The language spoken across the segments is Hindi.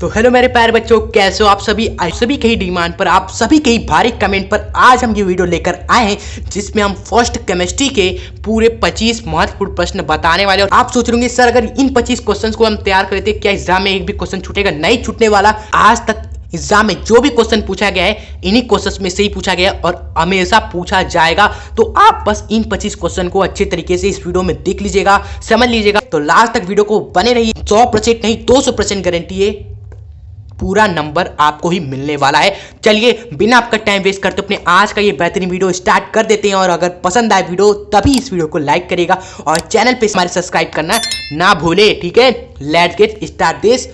तो हेलो मेरे प्यारे बच्चों, कैसे हो आप सभी। सभी के ही डिमांड पर, आप सभी के ही भारी कमेंट पर आज हम ये वीडियो लेकर आए हैं जिसमें हम फर्स्ट केमिस्ट्री के पूरे 25 महत्वपूर्ण प्रश्न बताने वाले। और आप सोच रहे होंगे सर अगर इन 25 क्वेश्चंस को हम तैयार करते क्या एग्जाम में एक भी क्वेश्चन छूटेगा? नहीं छूटने वाला। आज तक एग्जाम में जो भी क्वेश्चन पूछा गया है इन्हीं क्वेश्चंस में से ही पूछा गया और हमेशा पूछा जाएगा। तो आप बस इन 25 क्वेश्चन को अच्छे तरीके से इस वीडियो में देख लीजिएगा, समझ लीजिएगा। तो लास्ट तक वीडियो को बने रहिए। 100% नहीं 200% गारंटी है, पूरा नंबर आपको ही मिलने वाला है। चलिए बिना आपका टाइम वेस्ट करते अपने आज का ये बेहतरीन वीडियो स्टार्ट कर देते हैं। और अगर पसंद आए वीडियो तभी इस वीडियो को लाइक करेगा और चैनल पे हमारे सब्सक्राइब करना ना भूले, ठीक है। Let's get start this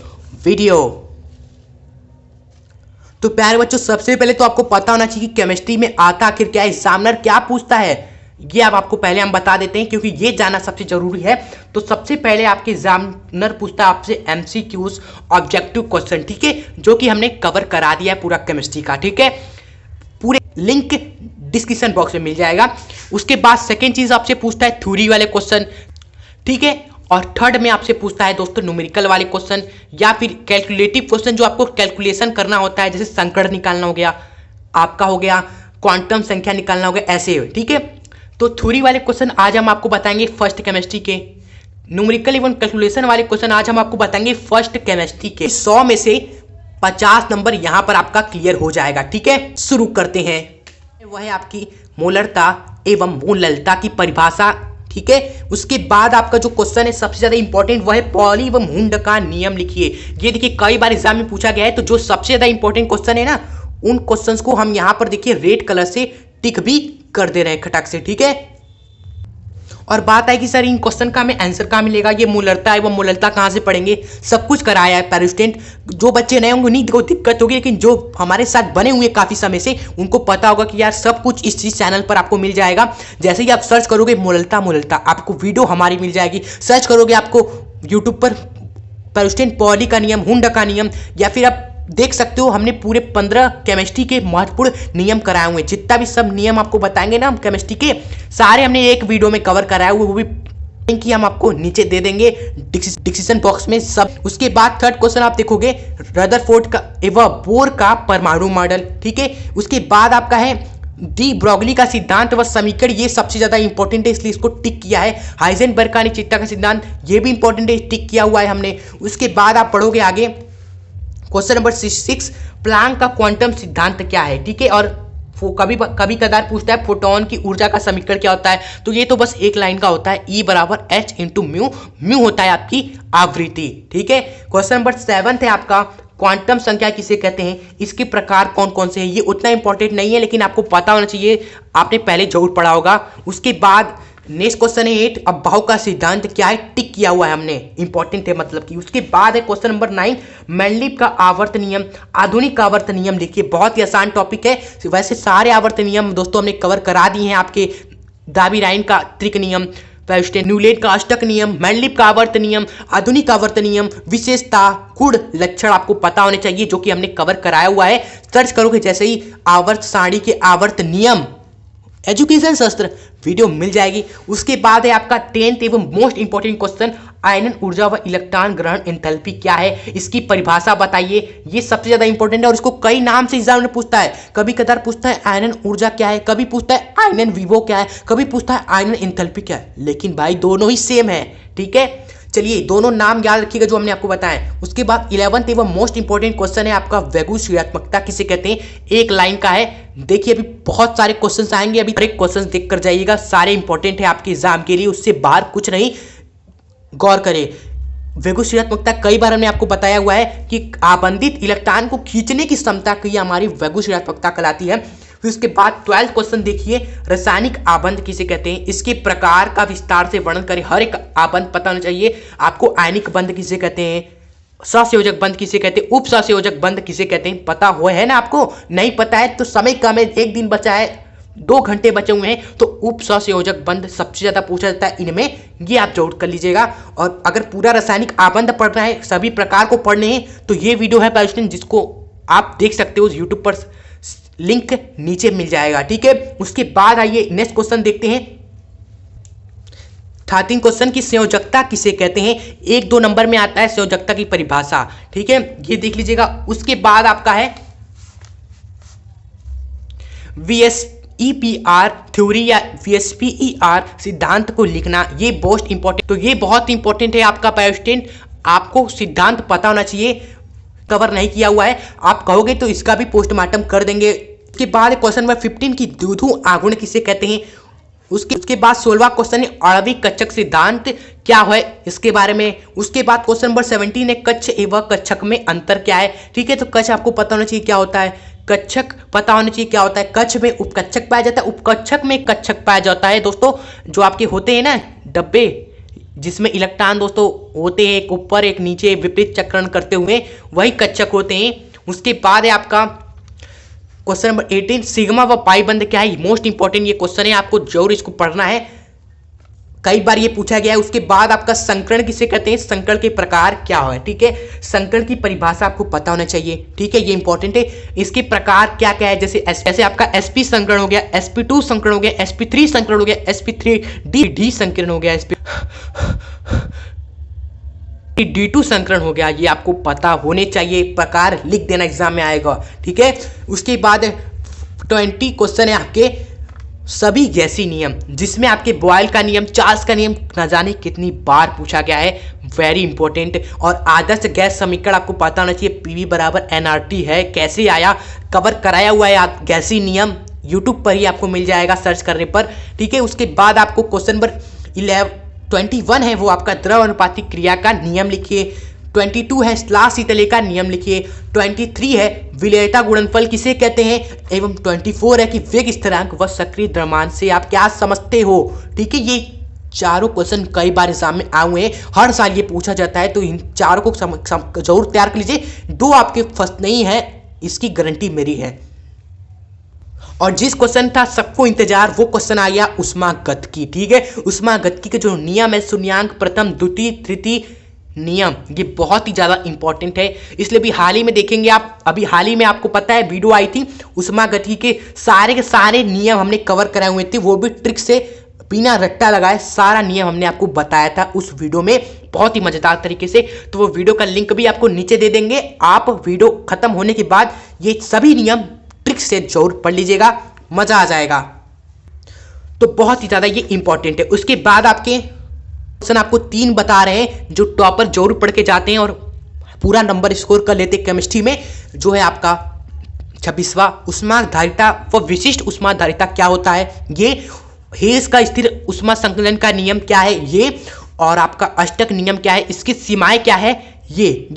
video. तो प्यारे बच्चों, सबसे पहले तो आपको पता होना चाहिए कि केमिस्ट्री में आता आखिर क्या है, एग्जामिनर क्या पूछता है। ये अब आपको पहले हम बता देते हैं क्योंकि ये जानना सबसे जरूरी है। तो सबसे पहले आपके एग्जामिनर पूछता है आपसे एमसीक्यूज ऑब्जेक्टिव क्वेश्चन, ठीक है, जो कि हमने कवर करा दिया है पूरा केमिस्ट्री का, ठीक है। पूरे लिंक डिस्क्रिप्शन बॉक्स में मिल जाएगा। उसके बाद सेकेंड चीज आपसे पूछता है थ्योरी वाले क्वेश्चन, ठीक है। और थर्ड में आपसे पूछता है दोस्तों न्यूमेरिकल वाले क्वेश्चन या फिर कैलकुलेटिव क्वेश्चन, जो आपको कैलकुलेशन करना होता है, जैसे संकड़ निकालना हो गया, आपका हो गया क्वांटम संख्या निकालना हो गया, ऐसे, ठीक है। तो थ्योरी वाले क्वेश्चन आज हम आपको बताएंगे फर्स्ट केमिस्ट्री के। न्यूमेरिकल एवं कैलकुलेशन वाले क्वेश्चन आज हम आपको बताएंगे फर्स्ट केमिस्ट्री के। 100 में से 50 नंबर यहां पर आपका क्लियर हो जाएगा, ठीक है। शुरू करते हैं। वह है आपकी मोलरता एवं मोललता की परिभाषा, ठीक है। उसके बाद आपका जो क्वेश्चन है सबसे ज्यादा इंपॉर्टेंट वह है पॉली व मुंड का नियम लिखिए। ये देखिए कई बार एग्जाम में पूछा गया है। तो जो सबसे ज्यादा इंपॉर्टेंट क्वेश्चन है ना, उन क्वेश्चंस को हम यहां पर देखिए रेड कलर से टिक भी कर दे रहे हैं खटक से, ठीक है। और बात है कि सर इन क्वेश्चन का हमें आंसर कहाँ मिलेगा, ये मोलरता एवं मोललता कहाँ से पढ़ेंगे, सब कुछ कराया है पैरा स्टूडेंट। जो बच्चे नए होंगे उन्हीं को दिक्कत होगी, लेकिन जो हमारे साथ बने हुए काफी समय से उनको पता होगा कि यार सब कुछ इस चैनल पर आपको मिल जाएगा। जैसे ही आप सर्च करोगे मोललता मोललता, आपको वीडियो हमारी मिल जाएगी। सर्च करोगे आपको यूट्यूब पर पैरा स्टूडेंट पॉली का नियम, हुंड का नियम, या फिर आप देख सकते हो हमने पूरे 15 केमिस्ट्री के महत्वपूर्ण नियम कराए हुए हैं। जितना भी सब नियम आपको बताएंगे ना हम केमिस्ट्री के, सारे हमने एक वीडियो में कवर कराए हुए, वो भी लिंक हम आपको नीचे दे देंगे डिस्क्रिप्शन बॉक्स में सब। उसके बाद थर्ड क्वेश्चन आप देखोगे रदरफोर्ड का एवं बोर का परमाणु मॉडल, ठीक है। उसके बाद आपका है डी ब्रोगली का सिद्धांत व समीकरण, ये सबसे ज्यादा इंपॉर्टेंट है इसलिए इसको टिक किया है। हाइजेनबर्ग का अनिश्चितता का सिद्धांत, ये भी इंपॉर्टेंट है, टिक किया हुआ है हमने। उसके बाद आप पढ़ोगे आगे क्वेश्चन नंबर 6 प्लांक का क्वांटम सिद्धांत क्या है, ठीक है। और कभी कदार पूछता है फोटोन की ऊर्जा का समीकरण क्या होता है। तो ये तो बस एक लाइन का होता है, E बराबर H इंटू म्यू, म्यू होता है आपकी आवृत्ति, ठीक है। क्वेश्चन नंबर 7 है आपका क्वांटम संख्या किसे कहते हैं, इसके प्रकार कौन कौन से हैं। ये उतना इंपॉर्टेंट नहीं है लेकिन आपको पता होना चाहिए, आपने पहले जरूर पढ़ा होगा। उसके बाद नेक्स्ट क्वेश्चन है 8 अबॉव का सिद्धांत क्या है, टिक किया हुआ है हमने, इंपॉर्टेंट है मतलब कि। उसके बाद है क्वेश्चन नंबर 9 मेंडलीव का आवर्त नियम, आधुनिक आवर्त नियम लिखिए। बहुत ही आसान टॉपिक है, वैसे सारे आवर्त नियम दोस्तों हमने कवर करा दिए हैं आपके। दावी-रायन का त्रिक नियम, न्यूलैंड का अष्टक नियम, मेंडलीव का आवर्त नियम, आधुनिक आवर्त नियम, विशेषता, गुण, लक्षण आपको पता होने चाहिए, जो कि हमने कवर कराया हुआ है। सर्च करोगे जैसे ही आवर्त सारणी के आवर्त नियम एजुकेशन शास्त्र, वीडियो मिल जाएगी। उसके बाद है आपका 10th एवं मोस्ट इंपॉर्टेंट क्वेश्चन आयनन ऊर्जा व इलेक्ट्रॉन ग्रहण एंथैल्पी क्या है, इसकी परिभाषा बताइए। ये सबसे ज्यादा इंपॉर्टेंट है और इसको कई नाम से एग्जाम में पूछता है। कभी कदार पूछता है आयनन ऊर्जा क्या है, कभी पूछता है आयनन विभव क्या है, कभी पूछता है आयनन एंथैल्पी क्या है। लेकिन भाई दोनों ही सेम है, ठीक है। चलिए दोनों नाम याद रखिएगा जो हमने आपको बताया। उसके बाद 11th एवं मोस्ट इंपॉर्टेंट क्वेश्चन है आपका वैगुष्यात्मकता किसे कहते हैं, एक लाइन का है। देखिए अभी बहुत सारे क्वेश्चंस आएंगे, अभी एक क्वेश्चन देख कर जाइएगा, सारे इंपॉर्टेंट है आपके एग्जाम के लिए, उससे बाहर कुछ नहीं, गौर करें। वैगुष्यात्मकता कई बार हमने आपको बताया हुआ है कि आबंधित इलेक्ट्रॉन को खींचने की क्षमता की हमारी वैगुष्यात्मकता कहलाती है। फिर उसके बाद 12th क्वेश्चन देखिए रासायनिक आबंध किसे कहते हैं, इसके प्रकार का विस्तार से वर्णन करें। हर एक आबंध पता होना चाहिए आपको। आयनिक बंध किसे कहते हैं, सहसंयोजक बंध किसे कहते हैं, उप सहसंयोजक बंध किसे कहते हैं, पता हुआ है ना आपको। नहीं पता है तो समय कम है, एक दिन बचा है, 2 घंटे बचे हुए हैं, तो उप सहसंयोजक बंध सबसे ज्यादा पूछा जाता है इनमें, ये आप जरूर कर लीजिएगा। और अगर पूरा रासायनिक आबंध पढ़ना है, सभी प्रकार को पढ़ने हैं, तो ये वीडियो है पैरास्टूडेंट, जिसको आप देख सकते हो यूट्यूब पर, लिंक नीचे मिल जाएगा, ठीक है। उसके बाद आइए नेक्स्ट क्वेश्चन देखते हैं। 13 क्वेश्चन की संयोजकता किसे कहते हैं, 1-2 नंबर में आता है संयोजकता की परिभाषा, ठीक है, ये देख लीजिएगा। उसके बाद आपका है VSEPR थ्योरी या VSPER सिद्धांत को लिखना, ये मोस्ट इंपॉर्टेंट, तो ये बहुत इंपॉर्टेंट है आपका बायोस्टेंट, आपको सिद्धांत पता होना चाहिए, कवर नहीं किया हुआ है, आप कहोगे तो इसका भी पोस्टमार्टम कर देंगे। उसके बाद क्वेश्चन नंबर 15 की द्विध्रुव आघूर्ण किसे कहते हैं, उसके बाद 16वां क्वेश्चन है आणविक कक्षक सिद्धांत क्या है, इसके बारे में। उसके बाद क्वेश्चन नंबर 17 है कक्ष एवं कक्षक में अंतर क्या है, ठीक है, तो कक्ष आपको पता होना चाहिए क्या होता है, कक्षक पता होना चाहिए क्या होता है, कक्ष में उपकक्षक पाया जाता है, उपकक्षक में कक्षक पाया जाता है दोस्तों, जो आपके होते हैं ना डब्बे जिसमें इलेक्ट्रॉन दोस्तों होते हैं, एक ऊपर एक नीचे विपरीत चक्रण करते हुए, वही कक्षक होते हैं। उसके बाद है आपका क्वेश्चन नंबर 18 सिग्मा व पाई बंध क्या है, मोस्ट इंपॉर्टेंट ये क्वेश्चन है, आपको जरूर इसको पढ़ना है, कई बार ये पूछा गया है। उसके बाद आपका संकरण किसे कहते हैं, संकरण के प्रकार क्या है, ठीक है, संकरण की परिभाषा आपको पता होना चाहिए, ठीक है, ये इंपॉर्टेंट है। इसके प्रकार क्या क्या है, जैसे आपका sp संकरण हो गया, sp2 संकरण हो गया, sp3 संकरण हो गया, sp3d संकरण हो गया, D2 संकरण हो गया, ये आपको पता होने चाहिए, प्रकार लिख देना, एग्जाम में आएगा, ठीक है। उसके बाद 20 क्वेश्चन है आपके सभी गैसीय नियम, जिसमें आपके बॉयल का नियम, चार्ल्स का नियम न जाने कितनी बार पूछा गया है, वेरी इंपॉर्टेंट। और आदर्श गैस समीकरण आपको पता होना चाहिए, PV बराबर nRT है, कैसे आया, कवर कराया हुआ है गैसीय नियम, यूट्यूब पर ही आपको मिल जाएगा सर्च करने पर, ठीक है। उसके बाद आपको क्वेश्चन नंबर 21 है वो आपका द्रव अनुपातिक क्रिया का नियम लिखिए, 22 है श्लाघ शीतले का नियम लिखिए, 23 है विलेयता गुणनफल किसे कहते हैं, एवं 24 है कि वेग स्थिरांक व सक्रिय द्रव्यमान से आप क्या समझते हो, ठीक है। ये चारों क्वेश्चन कई बार एग्जाम में आए हुए हैं, हर साल ये पूछा जाता है, तो इन चारों को जरूर तैयार कर लीजिए, 2 आपके फर्स्ट नहीं है, इसकी गारंटी मेरी है। और जिस क्वेश्चन था सबको इंतजार, वो क्वेश्चन आ गया ऊष्मागतिकी, ठीक है, ऊष्मागतिकी के जो नियम है, शून्यांक, प्रथम, द्वितीय, तृतीय नियम, ये बहुत ही ज्यादा इंपॉर्टेंट है, इसलिए भी हाल ही में देखेंगे आप, अभी हाल ही में आपको पता है वीडियो आई थी ऊष्मागतिकी के सारे नियम हमने कवर कराए हुए थे, वो भी ट्रिक से बिना रट्टा लगाए सारा नियम हमने आपको बताया था उस वीडियो में, बहुत ही मजेदार तरीके से। तो वो वीडियो का लिंक भी आपको नीचे दे देंगे, आप वीडियो खत्म होने के बाद ये सभी नियम ट्रिक से जरूर पढ़ लीजिएगा, मजा आ जाएगा, तो बहुत ही ज्यादा ये इंपॉर्टेंट है। उसके बाद आपके क्वेश्चन आपको 3 बता रहे हैं जो टॉपर जरूर पढ़ के जाते हैं और पूरा नंबर स्कोर कर लेते हैं केमिस्ट्री में, जो है आपका 26वां ऊष्माधारिता व विशिष्ट ऊष्माधारिता क्या होता है, ये हेस का स्थिर ऊष्मा संकलन का नियम क्या है, ये और आपका अष्टक नियम क्या है, इसकी सीमाएं क्या है, ये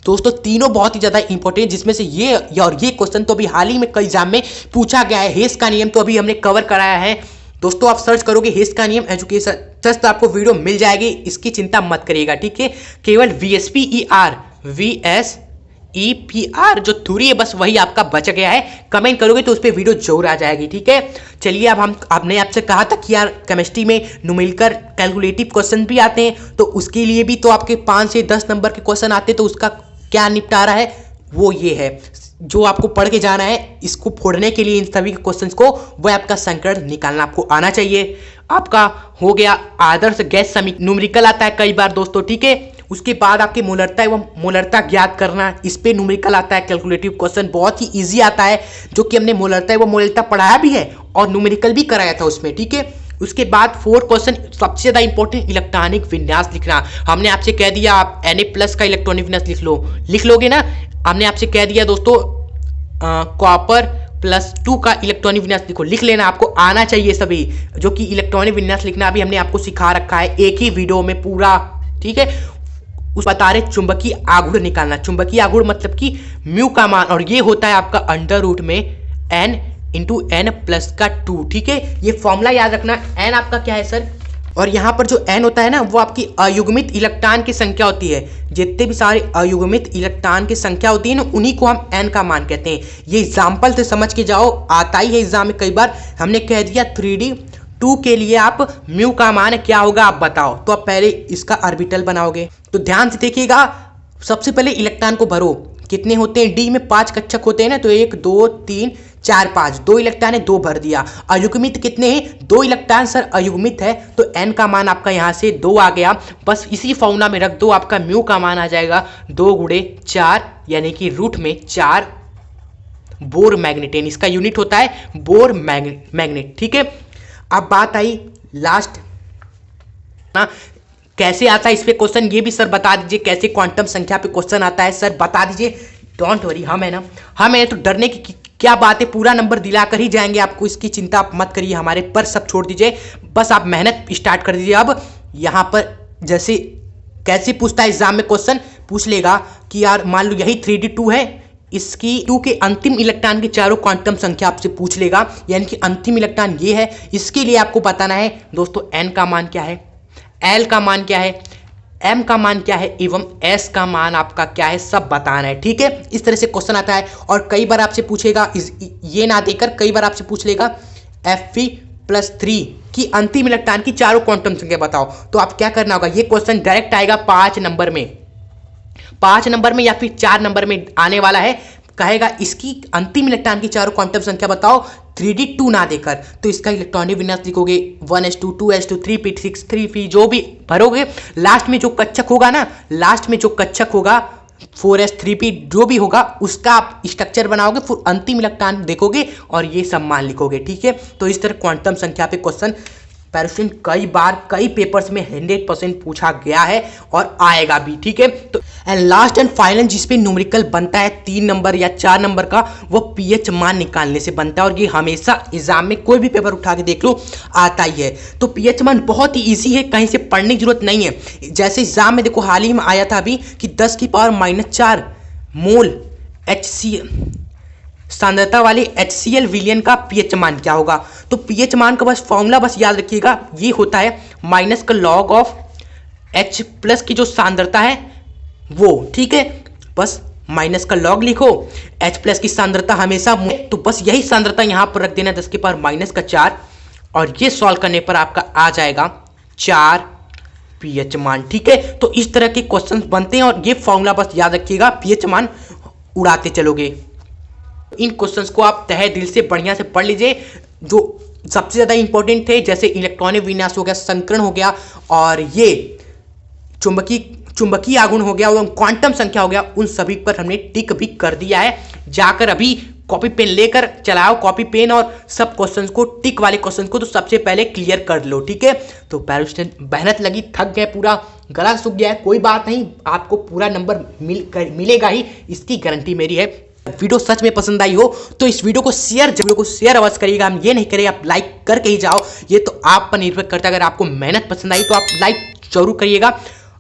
दोस्तों तीनों बहुत ही ज्यादा इंपॉर्टेंट, जिसमें से ये और ये क्वेश्चन तो अभी हाल ही में कई एग्जाम में पूछा गया है। हेस का नियम तो अभी हमने कवर कराया है दोस्तों, आप सर्च करोगे हेस का नियम एजुकेशन जस्ट तो आपको वीडियो मिल जाएगी, इसकी चिंता मत करिएगा, ठीक है। केवल VSPER जो थ्योरी है बस वही आपका बच गया है, कमेंट करोगे तो उस पर वीडियो जरूर आ जाएगी, ठीक है। चलिए अब आपने आपसे कहा था कि यार केमिस्ट्री में न्यूमेरिकल कैलकुलेटिव क्वेश्चन भी आते हैं, तो उसके लिए भी तो आपके 5 से 10 नंबर के क्वेश्चन आते हैं, तो उसका क्या निपटारा है, वो ये है जो आपको पढ़ के जाना है, इसको फोड़ने के लिए इन सभी क्वेश्चंस को, वह आपका संकरण निकालना आपको आना चाहिए। आपका हो गया आदर्श गैस समीकरण, न्यूमेरिकल आता है कई बार दोस्तों, ठीक है। उसके बाद आपकी मोलरता एवं मोलरता ज्ञात करना, इस पे न्यूमेरिकल आता है, कैलकुलेटिव क्वेश्चन बहुत ही इजी आता है, जो कि हमने मोलरता एवं मोलरता पढ़ाया भी है और न्यूमेरिकल भी कराया था उसमें, ठीक है। उसके बाद 4 क्वेश्चन सबसे ज्यादा इंपॉर्टेंट, इलेक्ट्रॉनिक विन्यास लिखना, हमने आपसे कह दिया आप Na+ का इलेक्ट्रॉनिक विन्यास लिख लोगे ना, हमने आपसे कह दिया दोस्तों कॉपर +2 का इलेक्ट्रॉनिक विन्यास लिख लेना, आपको आना चाहिए सभी, जो कि इलेक्ट्रॉनिक विन्यास लिखना भी हमने आपको सिखा रखा है एक ही वीडियो में पूरा, ठीक है। उस बता रहे चुंबकीय आघूर्ण निकालना, चुंबकीय आघूर्ण मतलब कि म्यू का मान, और ये होता है आपका अंडर रूट में n × n+2, ठीक है। ये फॉर्मूला याद रखना, n आपका क्या है सर, और यहाँ पर जो n होता है ना, वो आपकी अयुग्मित इलेक्ट्रॉन की संख्या होती है, जितने भी सारे अयुग्मित इलेक्ट्रॉन की संख्या होती है ना, उन्हीं को हम n का मान कहते हैं। ये एग्जाम्पल से समझ के जाओ, आता ही है एग्जाम में कई बार, हमने कह दिया 3D2 के लिए आप म्यू का मान क्या होगा आप बताओ, तो आप पहले इसका ऑर्बिटल बनाओगे, तो ध्यान से देखिएगा, सबसे पहले इलेक्ट्रॉन को भरो, कितने होते हैं, डी में 5 कक्षक होते हैं ना, तो 1 2 3 4 5, 2 इलेक्ट्रॉन है, 2 भर दिया। अयुग्मित कितने हैं? 2 इलेक्ट्रॉन सर अयुग्मित है, तो n का मान आपका यहाँ से 2 आ गया। बस इसी फॉर्मूला में रख दो, आपका म्यू का मान आ जाएगा 2 गुणे 4, यानी कि रूट में 4 बोर मैग्नेटेन। इसका यूनिट होता है बोर मैग्नेट। ठीक है, अब बात आई लास्ट ना, कैसे आता है इस पे क्वेश्चन, ये भी सर बता दीजिए। कैसे क्वांटम संख्या पे क्वेश्चन आता है सर बता दीजिए। डोंट वरी, हम है ना, हम है तो डरने की क्या बात है, पूरा नंबर दिलाकर ही जाएंगे आपको, इसकी चिंता आप मत करिए, हमारे पर सब छोड़ दीजिए, बस आप मेहनत स्टार्ट कर दीजिए। अब यहाँ पर जैसे कैसे पूछता है एग्जाम में क्वेश्चन, पूछ लेगा कि यार मान लो यही 3d2 है, इसकी 2 के अंतिम इलेक्ट्रॉन की चारों क्वांटम संख्या आपसे पूछ लेगा, यानी कि अंतिम इलेक्ट्रॉन ये है। इसके लिए आपको बताना है दोस्तों n का मान क्या है, l का मान क्या है, m का मान क्या है एवं s का मान आपका क्या है, सब बताना है। ठीक है, इस तरह से क्वेश्चन आता है। और कई बार आपसे पूछेगा ये ना देकर, कई बार आपसे पूछ लेगा Fe+3 की अंतिम इलेक्ट्रॉन की चारों क्वांटम संख्या बताओ। तो आप क्या करना होगा, ये क्वेश्चन डायरेक्ट आएगा 5 नंबर में, 5 नंबर में या फिर 4 नंबर में आने वाला है। कहेगा इसकी अंतिम इलेक्ट्रॉन की चारों क्वांटम संख्या बताओ 3d2 ना देकर, तो इसका इलेक्ट्रॉनिक विन्यास लिखोगे 1s2 2s2 3p6 3p, जो भी भरोगे लास्ट में जो कक्षक होगा ना, लास्ट में जो कक्षक होगा 4s 3p जो भी होगा उसका आप स्ट्रक्चर बनाओगे, फिर अंतिम इलेक्ट्रॉन देखोगे और ये सब मान लिखोगे। ठीक है, तो इस तरह क्वांटम संख्या पे क्वेश्चन पैराशूट कई बार कई पेपर्स में 100% पूछा गया है और आएगा भी। ठीक है, तो एंड लास्ट एंड फाइनल जिसपे न्यूमेरिकल बनता है 3 नंबर या 4 नंबर का, वो पीएच मान निकालने से बनता है। और ये हमेशा एग्जाम में कोई भी पेपर उठा के देख लो आता ही है। तो पीएच मान बहुत ही ईजी है, कहीं से पढ़ने की जरूरत नहीं है। जैसे एग्जाम में देखो हाल ही में आया था अभी कि 10⁻⁻4 मोल सांद्रता वाले HCl विलयन का पीएच मान क्या होगा। तो पीएच मान का बस फॉर्मूला बस याद रखिएगा, ये होता है माइनस का लॉग ऑफ H प्लस की जो सांद्रता है वो। ठीक है, बस माइनस का लॉग लिखो, H प्लस की सांद्रता हमेशा, तो बस यही सांद्रता यहां पर रख देना 10⁻⁻4, और ये सॉल्व करने पर आपका आ जाएगा 4 पीएच मान। ठीक है, तो इस तरह के क्वेश्चन बनते हैं और ये फॉर्मूला बस याद रखिएगा, पीएच मान उड़ाते चलोगे। इन क्वेश्चंस को आप तहे दिल से बढ़िया से पढ़ लीजिए, जो सबसे ज़्यादा इंपॉर्टेंट थे, जैसे इलेक्ट्रॉनिक विन्यास हो गया, संकरण हो गया, और ये चुंबकीय आघूर्ण हो गया, और क्वांटम संख्या हो गया, उन सभी पर हमने टिक भी कर दिया है। जाकर अभी कॉपी पेन लेकर चलाओ, कॉपी पेन, और सब क्वेश्चंस को, टिक वाले क्वेश्चंस को तो सबसे पहले क्लियर कर लो। ठीक है, तो पैराशूट मेहनत लगी, थक गए, पूरा गला सूख गया है, कोई बात नहीं, आपको पूरा नंबर मिलेगा ही, इसकी गारंटी मेरी है। वीडियो सच में पसंद आई हो तो इस वीडियो को शेयर अवश्य करिएगा। हम ये नहीं करें आप लाइक करके ही जाओ, ये तो आप पर निर्भर करता है। अगर आपको मेहनत पसंद आई तो आप लाइक जरूर करिएगा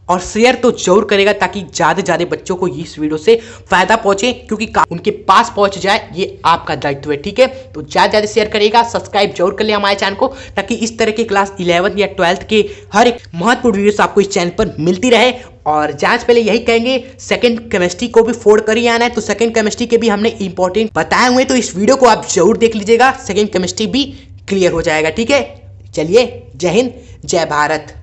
और शेयर तो जरूर करेगा, ताकि ज़्यादा से ज़्यादा बच्चों को इस वीडियो से फायदा पहुंचे, क्योंकि उनके पास पहुंच जाए, ये आपका दायित्व है। ठीक है, तो ज़्यादा ज़्यादा शेयर करिएगा, सब्सक्राइब जरूर कर लिया हमारे चैनल को, ताकि इस तरह के क्लास 11 या 12 के हर एक महत्वपूर्ण वीडियोस आपको इस चैनल पर मिलती रहे। और जांच पहले यही कहेंगे, सेकंड केमिस्ट्री को भी फोड़ कर ही आना है, तो सेकंड केमिस्ट्री के भी हमने इंपॉर्टेंट बताए हुए, तो इस वीडियो को आप जरूर देख लीजिएगा, सेकंड केमिस्ट्री भी क्लियर हो जाएगा। ठीक है, चलिए, जय हिंद, जय भारत।